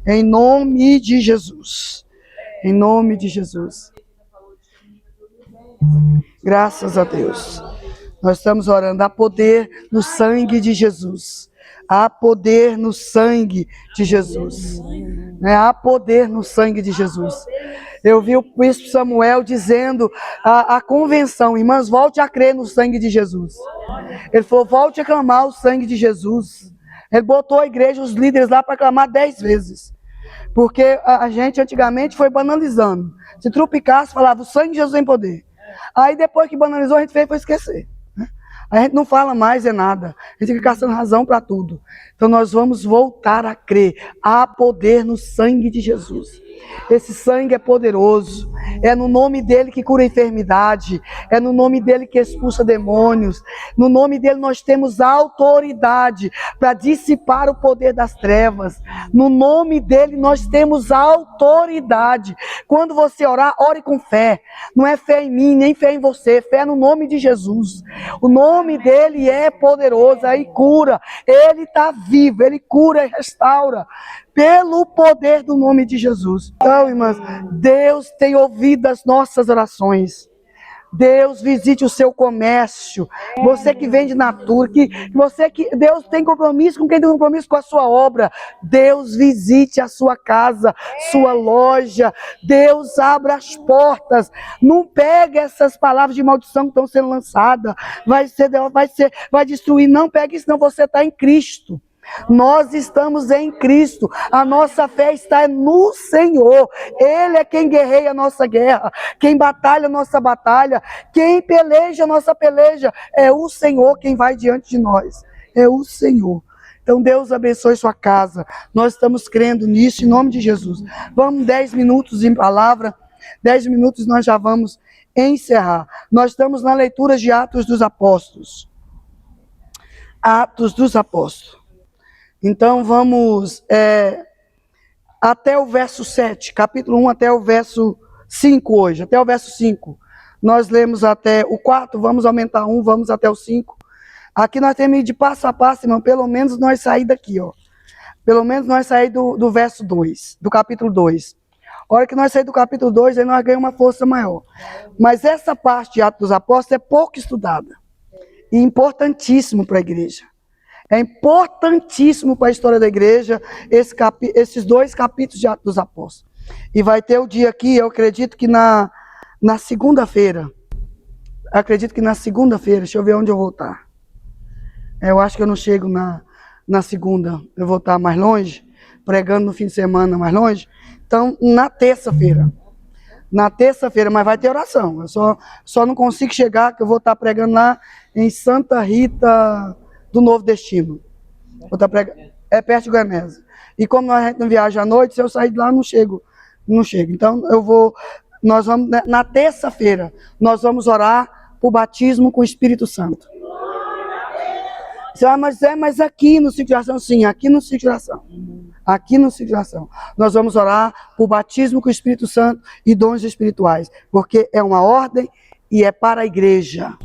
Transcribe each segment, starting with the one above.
Em nome de Jesus. Em nome de Jesus. Graças a Deus. Nós estamos orando. Há poder no sangue de Jesus. Há poder no sangue de Jesus. Há poder no sangue de Jesus. Eu vi o bispo Samuel dizendo a convenção: irmãs, volte a crer no sangue de Jesus. Ele falou: volte a clamar o sangue de Jesus. Ele botou a igreja, os líderes lá para clamar 10 vezes. Porque a gente antigamente foi banalizando. Se trupicasse, falava: o sangue de Jesus tem poder. Aí depois que banalizou, a gente foi esquecer. A gente não fala mais nada. A gente fica caçando razão para tudo. Então nós vamos voltar a crer. Há poder no sangue de Jesus. Esse sangue é poderoso. É no nome dele que cura a enfermidade. É no nome dele que expulsa demônios. No nome dele nós temos autoridade para dissipar o poder das trevas. No nome dele nós temos autoridade. Quando você orar, ore com fé. Não é fé em mim, nem fé em você. Fé no nome de Jesus. O nome dele é poderoso. Aí cura. Ele está vivo. Ele cura e restaura. Pelo poder do nome de Jesus. Então, irmãs, Deus tem ouvido as nossas orações. Deus visite o seu comércio. Você que vende Natura, Deus tem compromisso com quem tem compromisso com a sua obra. Deus visite a sua casa, sua loja. Deus abra as portas. Não pegue essas palavras de maldição que estão sendo lançadas. Vai destruir. Não pegue isso, não. Você está em Cristo. Nós estamos em Cristo, a nossa fé está no Senhor. Ele é quem guerreia a nossa guerra, quem batalha a nossa batalha, quem peleja a nossa peleja. É o Senhor quem vai diante de nós, é o Senhor. Então Deus abençoe sua casa. Nós estamos crendo nisso em nome de Jesus. Vamos 10 minutos em palavra, 10 minutos nós já vamos encerrar. Nós estamos na leitura de Atos dos Apóstolos. Atos dos Apóstolos. Então vamos até o verso 7, capítulo 1 até o verso 5 hoje, até o verso 5. Nós lemos até o 4, vamos aumentar 1, vamos até o 5. Aqui nós temos de passo a passo, irmão, pelo menos nós sair daqui, ó. Pelo menos nós sair do verso 2, do capítulo 2. A hora que nós sair do capítulo 2, aí nós ganhamos uma força maior. Mas essa parte de Atos dos Apóstolos é pouco estudada. E importantíssimo para a igreja. É importantíssimo para a história da igreja esses 2 capítulos de Atos dos Apóstolos. E vai ter o dia aqui, eu acredito que na segunda-feira. Deixa eu ver onde eu vou estar. Eu acho que eu não chego na segunda, eu vou estar mais longe, pregando no fim de semana mais longe. Então, na terça-feira. Mas vai ter oração. Eu só não consigo chegar, que eu vou estar pregando lá em Santa Rita do Novo Destino. É perto de Goianésia. E como a gente não viaja à noite, se eu sair de lá, não chego. Então, nós vamos, na terça-feira, nós vamos orar por batismo com o Espírito Santo. Você vai, mas aqui no Ciclo de Oração, sim, aqui no Ciclo de Oração. Aqui no Ciclo de Oração. Nós vamos orar por batismo com o Espírito Santo e dons espirituais, porque é uma ordem e é para a igreja.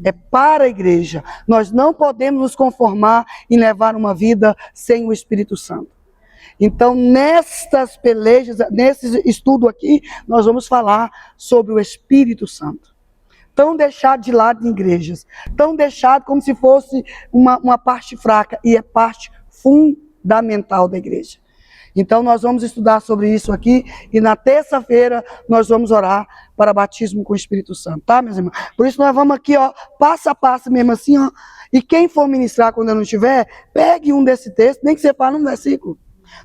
É para a igreja. Nós não podemos nos conformar em levar uma vida sem o Espírito Santo. Então, nestas pelejas, nesse estudo aqui, nós vamos falar sobre o Espírito Santo. Tão deixado de lado em igrejas. Tão deixado como se fosse uma parte fraca. E é parte fundamental da igreja. Então nós vamos estudar sobre isso aqui e na terça-feira nós vamos orar para batismo com o Espírito Santo, tá, meus irmãos? Por isso nós vamos aqui, ó, passo a passo mesmo assim, ó. E quem for ministrar quando eu não estiver, pegue um desse texto, nem que você fale um versículo.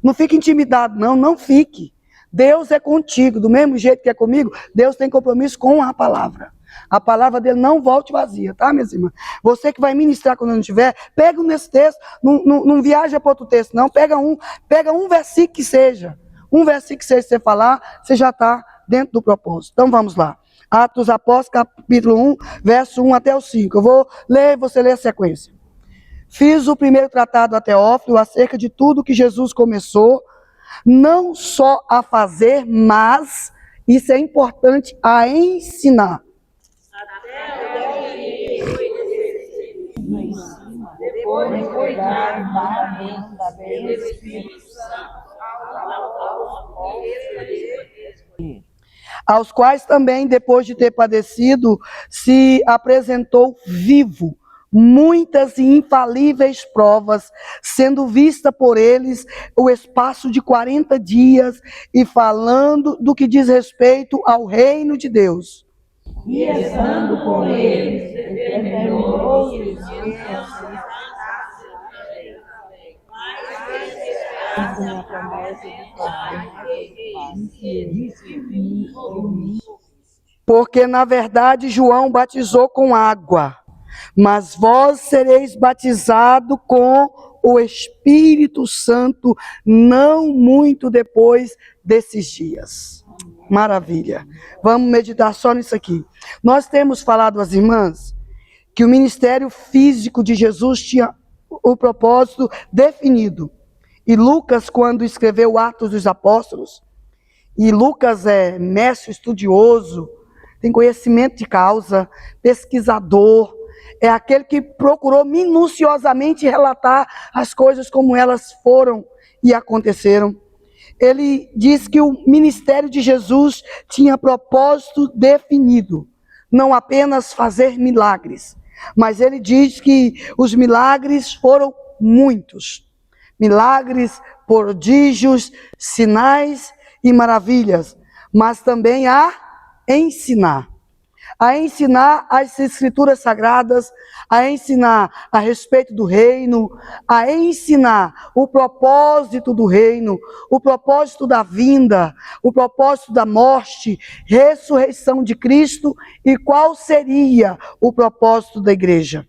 Não fique intimidado, não fique. Deus é contigo, do mesmo jeito que é comigo, Deus tem compromisso com a palavra. A palavra dele não volte vazia, tá, minhas irmãs? Você que vai ministrar quando não estiver, pega um nesse texto, não viaja para outro texto, não. Pega um versículo que seja. Um versículo que seja, se você falar, você já está dentro do propósito. Então vamos lá. Atos dos Apóstolos, capítulo 1, verso 1 até o 5. Eu vou ler, você lê a sequência. Fiz o primeiro tratado a Teófilo acerca de tudo que Jesus começou, não só a fazer, mas, isso é importante, a ensinar. Depois de cuidar da Espírito Santo aos quais também, depois de ter padecido, se apresentou vivo, muitas e infalíveis provas, sendo vista por eles o espaço de 40 dias, e falando do que diz respeito ao reino de Deus. E estando com eles, determinou-lhes a promessa de Pai. Porque na verdade João batizou com água, mas vós sereis batizados com o Espírito Santo não muito depois desses dias. Maravilha. Vamos meditar só nisso aqui. Nós temos falado às irmãs que o ministério físico de Jesus tinha o propósito definido. E Lucas, quando escreveu Atos dos Apóstolos, e Lucas é mestre estudioso, tem conhecimento de causa, pesquisador, é aquele que procurou minuciosamente relatar as coisas como elas foram e aconteceram. Ele diz que o ministério de Jesus tinha propósito definido, não apenas fazer milagres, mas ele diz que os milagres foram muitos. Milagres, prodígios, sinais e maravilhas, mas também a ensinar as escrituras sagradas, a ensinar a respeito do reino, a ensinar o propósito do reino, o propósito da vinda, o propósito da morte, ressurreição de Cristo e qual seria o propósito da igreja.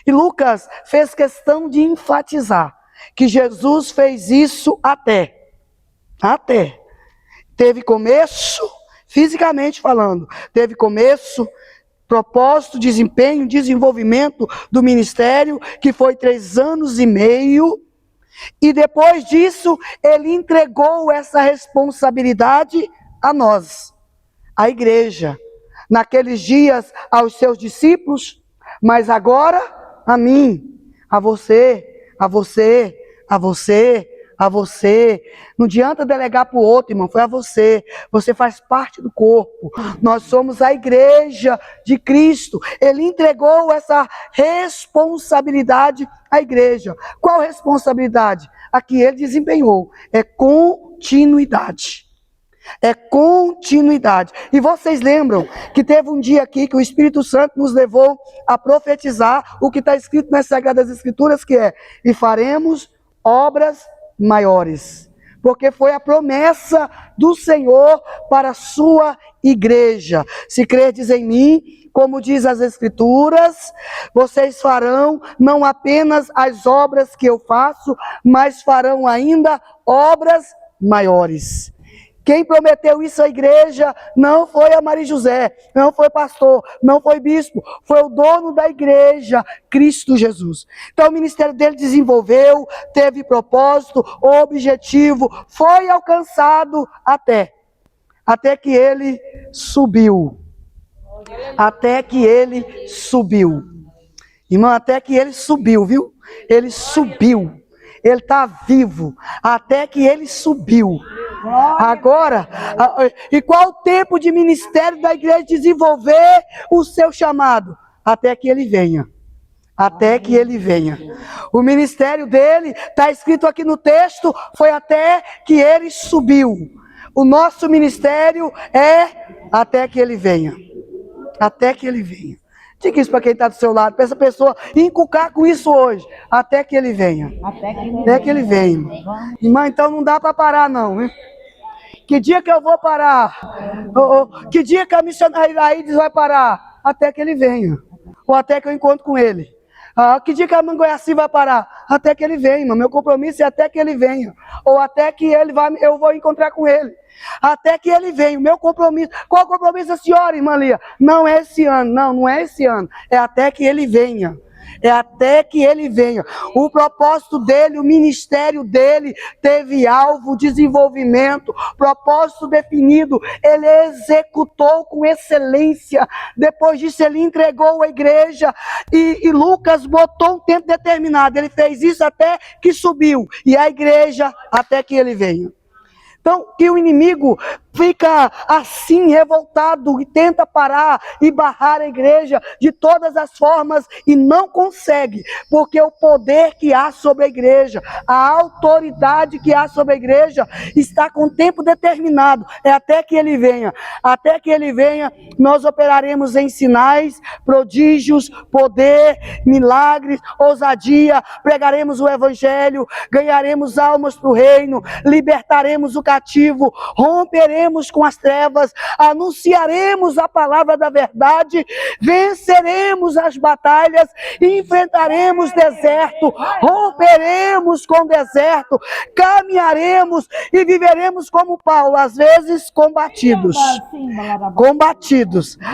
E Lucas fez questão de enfatizar que Jesus fez isso até. Teve começo, fisicamente falando, teve começo, propósito, desempenho, desenvolvimento do ministério, que foi 3 anos e meio, e depois disso, ele entregou essa responsabilidade a nós, a igreja, naqueles dias aos seus discípulos, mas agora a mim, a você, a você, a você, a você. Não adianta delegar para o outro, irmão, foi a você. Você faz parte do corpo. Nós somos a igreja de Cristo. Ele entregou essa responsabilidade à igreja. Qual responsabilidade? A que ele desempenhou. É continuidade. É continuidade. E vocês lembram que teve um dia aqui que o Espírito Santo nos levou a profetizar o que está escrito nas Sagradas Escrituras, que é: e faremos obras maiores. Porque foi a promessa do Senhor para a sua igreja. Se crerdes em mim, como diz as Escrituras, vocês farão não apenas as obras que eu faço, mas farão ainda obras maiores. Quem prometeu isso à igreja não foi a Maria José, não foi pastor, não foi bispo, foi o dono da igreja, Cristo Jesus. Então o ministério dele desenvolveu, teve propósito, objetivo, foi alcançado até que ele subiu. Até que ele subiu. Irmão, até que ele subiu, viu? Ele subiu. Ele está vivo, até que ele subiu. Agora, e qual o tempo de ministério da igreja desenvolver o seu chamado? Até que ele venha. Até que ele venha. O ministério dele, está escrito aqui no texto, foi até que ele subiu. O nosso ministério é até que ele venha. Até que ele venha. Diga isso para quem está do seu lado, para essa pessoa encucar com isso hoje, até que ele venha. Até que ele venha. Irmã, então não dá para parar não, hein? Que dia que eu vou parar? Que dia que a missionária Aídes vai parar? Até que ele venha. Ou até que eu encontro com ele. Que dia que a Mangoiaci vai parar? Até que ele venha, irmão. Meu compromisso é até que ele venha. Ou até que eu vou encontrar com ele. Até que ele venha, o meu compromisso. Qual o compromisso da senhora, irmã Lia? Não é esse ano, não é esse ano. É até que ele venha. É até que ele venha. O propósito dele, o ministério dele teve alvo, desenvolvimento, propósito definido. Ele executou com excelência. Depois disso ele entregou a igreja e Lucas botou um tempo determinado. Ele fez isso até que subiu. E a igreja até que ele venha. Então, que o inimigo fica assim revoltado e tenta parar e barrar a igreja de todas as formas e não consegue, porque o poder que há sobre a igreja, a autoridade que há sobre a igreja está com tempo determinado, é até que ele venha. Até que ele venha, nós operaremos em sinais, prodígios, poder, milagres, ousadia, pregaremos o evangelho, ganharemos almas para o reino, libertaremos o cativo, romperemos com as trevas, anunciaremos a palavra da verdade, venceremos as batalhas, enfrentaremos deserto, romperemos com o deserto, caminharemos e viveremos como Paulo, às vezes combatidos,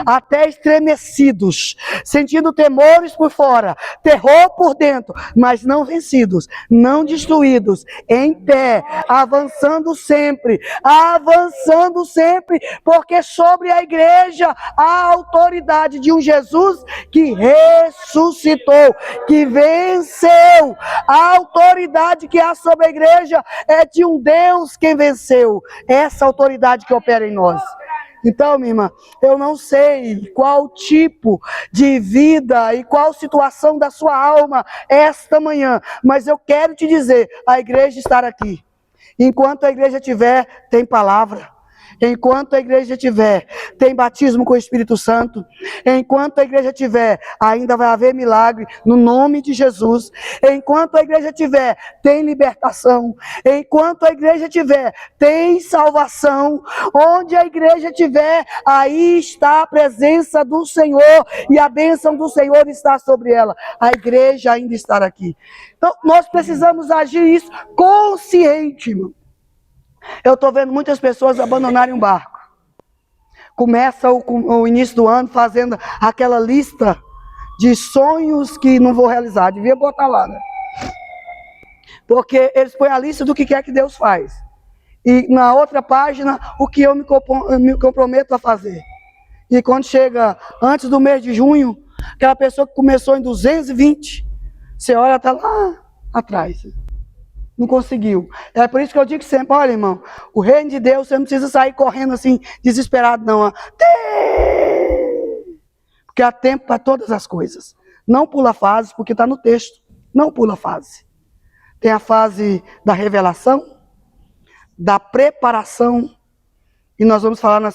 até estremecidos, sentindo temores por fora, terror por dentro, mas não vencidos, não destruídos, em pé, avançando sempre, porque sobre a igreja há a autoridade de um Jesus que ressuscitou, que venceu. A autoridade que há sobre a igreja é de um Deus que venceu. Essa autoridade que opera em nós. Então, minha irmã, eu não sei qual tipo de vida e qual situação da sua alma esta manhã, mas eu quero te dizer, a igreja estará aqui. Enquanto a igreja tiver, tem palavra. Enquanto a igreja tiver, tem batismo com o Espírito Santo. Enquanto a igreja tiver, ainda vai haver milagre no nome de Jesus. Enquanto a igreja tiver, tem libertação. Enquanto a igreja tiver, tem salvação. Onde a igreja tiver, aí está a presença do Senhor e a bênção do Senhor está sobre ela. A igreja ainda está aqui. Então, nós precisamos agir isso consciente, irmão. Eu estou vendo muitas pessoas abandonarem um barco. Começa o início do ano fazendo aquela lista de sonhos que não vou realizar. Devia botar lá, né? Porque eles põem a lista do que quer que Deus faz. E na outra página, o que eu me comprometo a fazer. E quando chega antes do mês de junho, aquela pessoa que começou em 220, você olha, está lá atrás. Não conseguiu. É por isso que eu digo sempre, olha, irmão, o reino de Deus, você não precisa sair correndo assim, desesperado, não. Porque há tempo para todas as coisas. Não pula fases, porque está no texto. Não pula fase. Tem a fase da revelação, da preparação, e nós vamos falar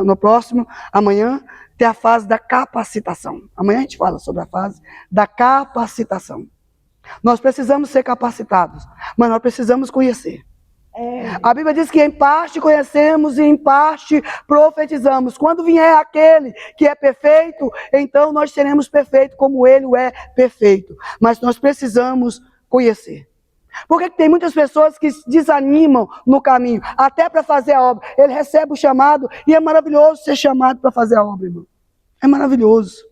no próximo, amanhã, tem a fase da capacitação. Amanhã a gente fala sobre a fase da capacitação. Nós precisamos ser capacitados, mas nós precisamos conhecer. A Bíblia diz que em parte conhecemos e em parte profetizamos. Quando vier aquele que é perfeito, então nós seremos perfeitos como ele é perfeito. Mas nós precisamos conhecer. Por que tem muitas pessoas que desanimam no caminho, até para fazer a obra? Ele recebe o chamado e é maravilhoso ser chamado para fazer a obra, irmão. É maravilhoso.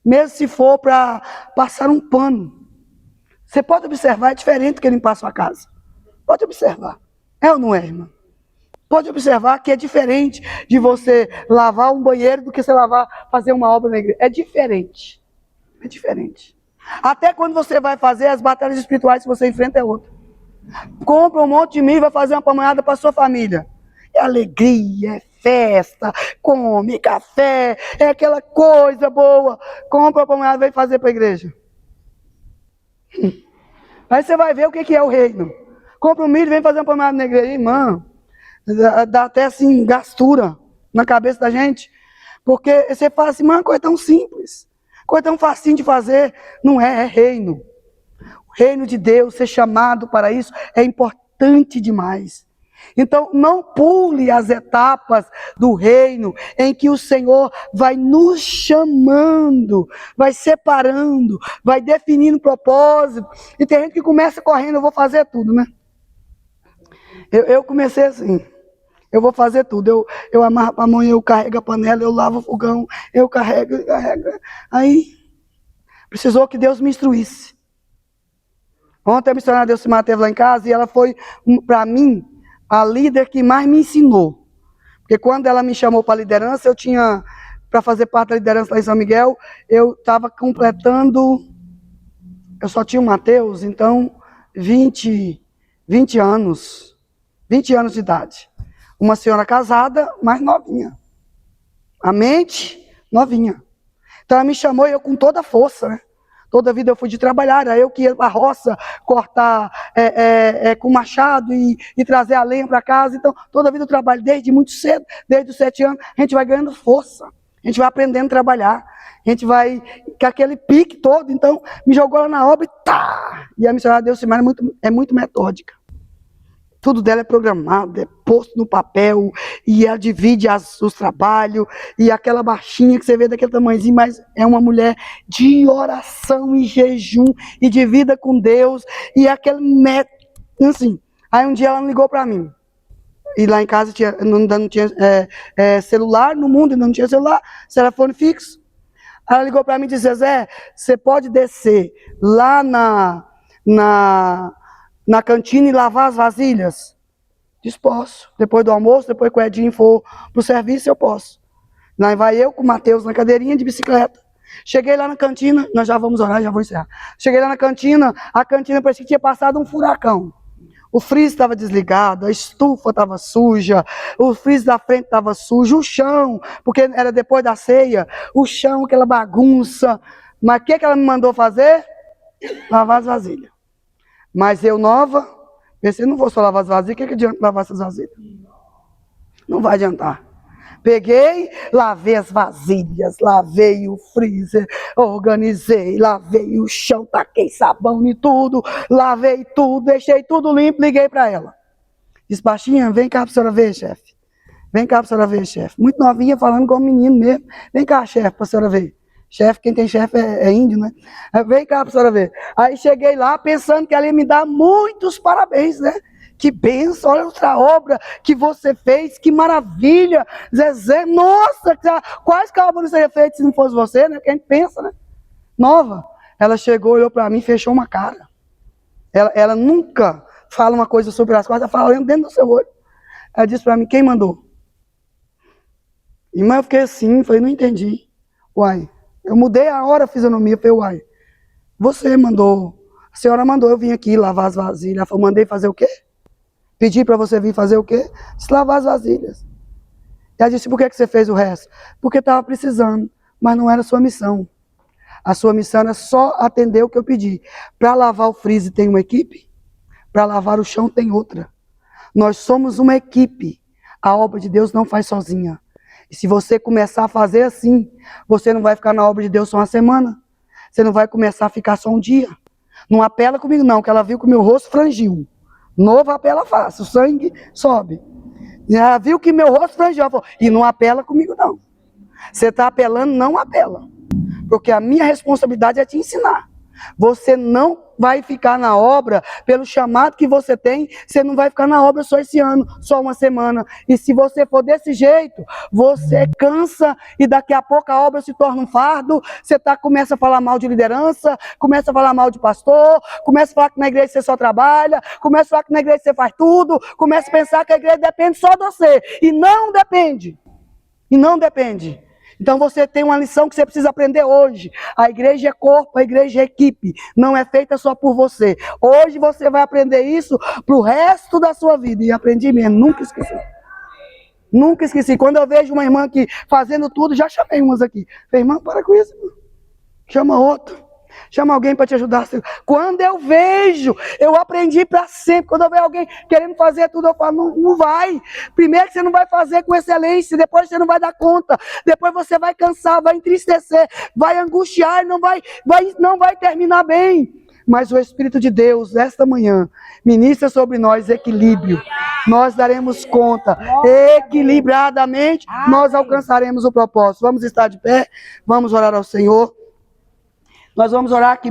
Mesmo se for para passar um pano. Você pode observar, é diferente do que limpar a sua casa. Pode observar. É ou não é, irmã? Pode observar que é diferente de você lavar um banheiro do que você fazer uma obra na igreja. É diferente. É diferente. Até quando você vai fazer as batalhas espirituais que você enfrenta é outra. Compra um monte de milho e vai fazer uma pamonhada para sua família. É alegria, é festa, come café, é aquela coisa boa. Compra uma pamonhada e vai fazer para a igreja. Aí você vai ver o que é o reino. Compra um milho e vem fazer uma pamonhada na igreja. Irmão, dá até assim gastura na cabeça da gente. Porque você fala assim, mano, coisa tão simples. Coisa tão facinho de fazer. Não é, é reino. O reino de Deus, ser chamado para isso, é importante demais. Então, não pule as etapas do reino em que o Senhor vai nos chamando, vai separando, vai definindo propósito. E tem gente que começa correndo, eu vou fazer tudo, né? Eu comecei assim, eu vou fazer tudo. Eu amarro a mão, eu carrego a panela, eu lavo o fogão, eu carrego. Aí, precisou que Deus me instruísse. Ontem a missionária Deus se manteve lá em casa e ela foi, para mim, a líder que mais me ensinou. Porque quando ela me chamou para a liderança, eu tinha, para fazer parte da liderança lá em São Miguel, eu estava completando, eu só tinha o Mateus, então 20 anos. 20 anos de idade. Uma senhora casada, mais novinha. A mente, novinha. Então ela me chamou e eu com toda a força, né? Toda a vida eu fui de trabalhar, era eu que ia para a roça cortar com machado e trazer a lenha para casa. Então toda a vida eu trabalho desde muito cedo, desde os 7 anos, a gente vai ganhando força. A gente vai aprendendo a trabalhar, a gente vai com aquele pique todo. Então me jogou lá na obra e tá! E a missionária Delcimar é muito metódica. Tudo dela é programado, é posto no papel, e ela divide os trabalhos, e aquela baixinha que você vê daquele tamanhozinho, mas é uma mulher de oração e jejum, e de vida com Deus, e aquele assim. Aí um dia ela ligou para mim, e lá em casa não tinha celular, no mundo ainda não tinha celular, telefone fixo. Ela ligou para mim e disse: Zé, você pode descer lá na cantina e lavar as vasilhas? Disse: posso. Depois do almoço, depois que o Edinho for pro serviço, eu posso. Lá vai eu com o Matheus na cadeirinha de bicicleta. Cheguei lá na cantina, nós já vamos orar, já vou encerrar. Cheguei lá na cantina, a cantina parecia que tinha passado um furacão. O freezer estava desligado, a estufa estava suja, o freezer da frente estava sujo, o chão, porque era depois da ceia, o chão, aquela bagunça. Mas o que ela me mandou fazer? Lavar as vasilhas. Mas eu nova, pensei: não vou só lavar as vasilhas, o que adianta lavar essas vasilhas? Não vai adiantar. Peguei, lavei as vasilhas, lavei o freezer, organizei, lavei o chão, taquei sabão e tudo, lavei tudo, deixei tudo limpo, liguei para ela. Disse: baixinha, vem cá para a senhora ver, chefe. Vem cá para a senhora ver, chefe. Muito novinha, falando como menino mesmo. Vem cá, chefe, para a senhora ver. Chefe, quem tem chefe é índio, né? Vem cá para a senhora ver. Aí cheguei lá pensando que ela ia me dar muitos parabéns, né? Que bênção, olha outra obra que você fez, que maravilha. Zezé, nossa, quase que a obra não seria feita se não fosse você, né? Porque a gente pensa, né? Nova. Ela chegou, olhou para mim e fechou uma cara. Ela nunca fala uma coisa sobre as coisas, ela fala olhando dentro do seu olho. Ela disse para mim: quem mandou? Irmã, eu fiquei assim, falei: não entendi. Uai, eu mudei a hora a fisionomia, falei: uai, você mandou, a senhora mandou eu vim aqui lavar as vasilhas. Ela falou: mandei fazer o quê? Pedi para você vir fazer o quê? Disse: lavar as vasilhas. Ela disse: por que você fez o resto? Porque estava precisando, mas não era sua missão. A sua missão era só atender o que eu pedi. Para lavar o freezer tem uma equipe, para lavar o chão tem outra. Nós somos uma equipe. A obra de Deus não faz sozinha. E se você começar a fazer assim, você não vai ficar na obra de Deus só uma semana. Você não vai começar a ficar só um dia. Não apela comigo não, que ela viu que o meu rosto frangiu. Novo apela fácil, o sangue sobe. Ela viu que meu rosto frangiu, ela falou: e não apela comigo não. Você está apelando, não apela. Porque a minha responsabilidade é te ensinar. Você não vai ficar na obra pelo chamado que você tem. Você não vai ficar na obra só esse ano, só uma semana. E se você for desse jeito, você cansa e daqui a pouco a obra se torna um fardo. Você começa a falar mal de liderança, começa a falar mal de pastor, começa a falar que na igreja você só trabalha, começa a falar que na igreja você faz tudo, começa a pensar que a igreja depende só de você. E não depende. E não depende. Então você tem uma lição que você precisa aprender hoje. A igreja é corpo, a igreja é equipe. Não é feita só por você. Hoje você vai aprender isso para o resto da sua vida. E aprendi mesmo, nunca esqueci. Nunca esqueci. Quando eu vejo uma irmã aqui fazendo tudo, já chamei umas aqui. Falei: irmã, para com isso. Irmã. Chama outra. Chama alguém para te ajudar. Quando eu vejo, eu aprendi para sempre. Quando eu vejo alguém querendo fazer tudo, eu falo: não vai. Primeiro que você não vai fazer com excelência, depois você não vai dar conta, depois você vai cansar, vai entristecer, vai angustiar, não vai terminar bem. Mas o Espírito de Deus, esta manhã, ministra sobre nós equilíbrio. Nós daremos conta, equilibradamente, nós alcançaremos o propósito. Vamos estar de pé, vamos orar ao Senhor. Nós vamos orar aqui.